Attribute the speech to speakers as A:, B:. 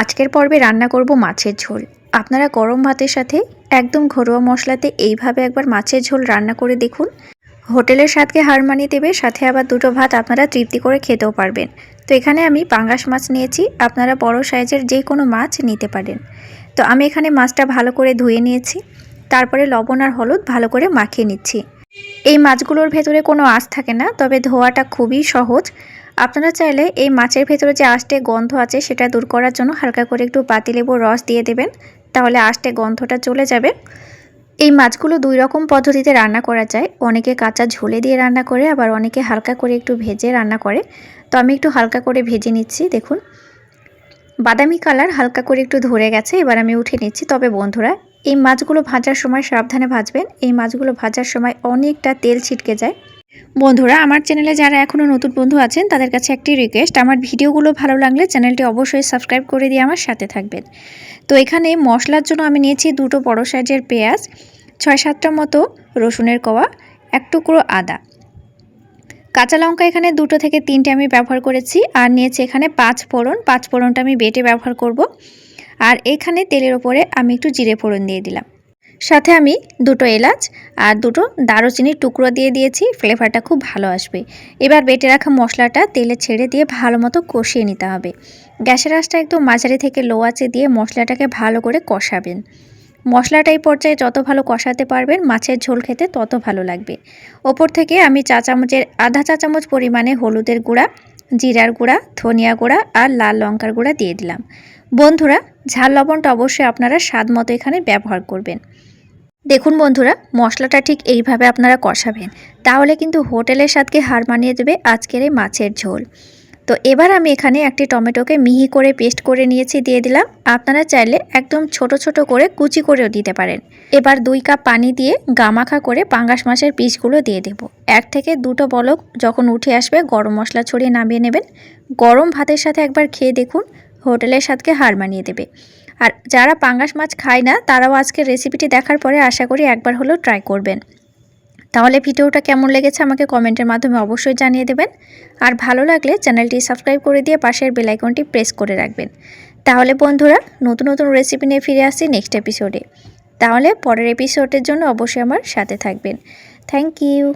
A: আজকের পর্বে রান্না করব মাছের ঝোল। আপনারা গরম ভাতের সাথে একদম ঘরোয়া মশলাতে এইভাবে একবার মাছের ঝোল রান্না করে দেখুন। হোটেলের স্বাদকে হার মানিয়ে দেবে, সাথে আবার দুটো ভাত আপনারা তৃপ্তি করে খেতেও পারবেন। তো এখানে আমি পাঙ্গাস মাছ নিয়েছি, আপনারা বড় সাইজের যে কোনো মাছ নিতে পারেন। তো আমি এখানে মাছটা ভালো করে ধুয়ে নিয়েছি, তারপরে লবণ আর হলুদ ভালো করে মাখিয়ে নিচ্ছি। এই মাছগুলোর ভেতরে কোনো আঁশ থাকে না, তবে ধোয়াটা খুবই সহজ। আপনারা চাইলে এই মাছের ভেতরে যে আঁশটে গন্ধ আছে সেটা দূর করার জন্য হালকা করে একটু পাতিলেবুর রস দিয়ে দেবেন, তাহলে আঁশটে গন্ধটা চলে যাবে। এই মাছগুলো দুই রকম পদ্ধতিতে রান্না করা যায়, অনেকে কাঁচা ঝোলে দিয়ে রান্না করে, আবার অনেকে হালকা করে একটু ভেজে রান্না করে। তো আমি একটু হালকা করে ভেজে নিচ্ছি। দেখুন বাদামি কালার হালকা করে একটু ধরে গেছে, এবার আমি উঠে নিচ্ছি। তবে বন্ধুরা, এই মাছগুলো ভাজার সময় সাবধানে ভাজবেন, এই মাছগুলো ভাজার সময় অনেকটা তেল ছিটকে যায়। বন্ধুরা, আমার চ্যানেলে যারা এখনও নতুন বন্ধু আছেন তাদের কাছে একটি রিকোয়েস্ট, আমার ভিডিওগুলো ভালো লাগলে চ্যানেলটি অবশ্যই সাবস্ক্রাইব করে দিয়ে আমার সাথে থাকবেন। তো এখানে মশলার জন্য আমি নিয়েছি দুটো বড় সাইজের পেঁয়াজ, 6-7টা মতো রসুনের কোয়া, এক টুকরো আদা, কাঁচা লঙ্কা এখানে 2 থেকে 3টে আমি ব্যবহার করেছি, আর নিয়েছি এখানে 5 ফোড়ন। 5 ফোড়নটা আমি বেটে ব্যবহার করব। আর এখানে তেলের ওপরে আমি একটু জিরে ফোড়ন দিয়ে দিলাম, সাথে আমি 2টো এলাচ আর 2টো দারুচিনির টুকরো দিয়ে দিয়েছি, ফ্লেভারটা খুব ভালো আসবে। এবার বেটে রাখা মশলাটা তেলে ছেড়ে দিয়ে ভালো মতো কষিয়ে নিতে হবে। গ্যাসের আঁচটা একদম মাঝারি থেকে লো আঁচে দিয়ে মশলাটাকে ভালো করে কষাবেন। মশলাটা এই পর্যায়ে যত ভালো কষাতে পারবেন মাছের ঝোল খেতে তত ভালো লাগবে। ওপর থেকে আমি আধা চা চামচ পরিমাণে হলুদের গুঁড়া, জিরার গুঁড়া, ধনিয়া গুঁড়া আর লাল লঙ্কার গুঁড়া দিয়ে দিলাম। বন্ধুরা, ঝাল লবণটা অবশ্যই আপনারা স্বাদ মতো এখানে ব্যবহার করবেন। দেখুন বন্ধুরা, মশলাটা ঠিক এইভাবে আপনারা কষাবেন, তাহলে কিন্তু হোটেলের স্বাদকে হার মানিয়ে দেবে আজকের এই মাছের ঝোল। তো এবার আমি এখানে একটি টমেটোকে মিহি করে পেস্ট করে নিয়েছি, দিয়ে দিলাম। আপনারা চাইলে একদম ছোট ছোট করে কুচি করেও দিতে পারেন। এবার 2 কাপ পানি দিয়ে গামাখা করে পাঙ্গাস মাছের পিসগুলো দিয়ে দেব। 1 থেকে 2টো বলক যখন উঠে আসবে গরম মশলা ছড়িয়ে নামিয়ে নেবেন। গরম ভাতের সাথে একবার খেয়ে দেখুন, হোটেলের স্বাদকে হার মানিয়ে দেবে। আর যারা পাঙ্গাস মাছ খায় না তারাও আজকের রেসিপিটি দেখার পরে আশা করি একবার হলেও ট্রাই করবেন। তাহলে ভিডিওটা কেমন লেগেছে আমাকে কমেন্টের মাধ্যমে অবশ্যই জানিয়ে দেবেন। আর ভালো লাগলে চ্যানেলটি সাবস্ক্রাইব করে দিয়ে পাশের বেল আইকনটি প্রেস করে রাখবেন। তাহলে বন্ধুরা, নতুন নতুন রেসিপি নিয়ে ফিরে আসছি নেক্সট এপিসোডে। তাহলে পরের এপিসোডের জন্য অবশ্যই আমার সাথে থাকবেন। Thank you.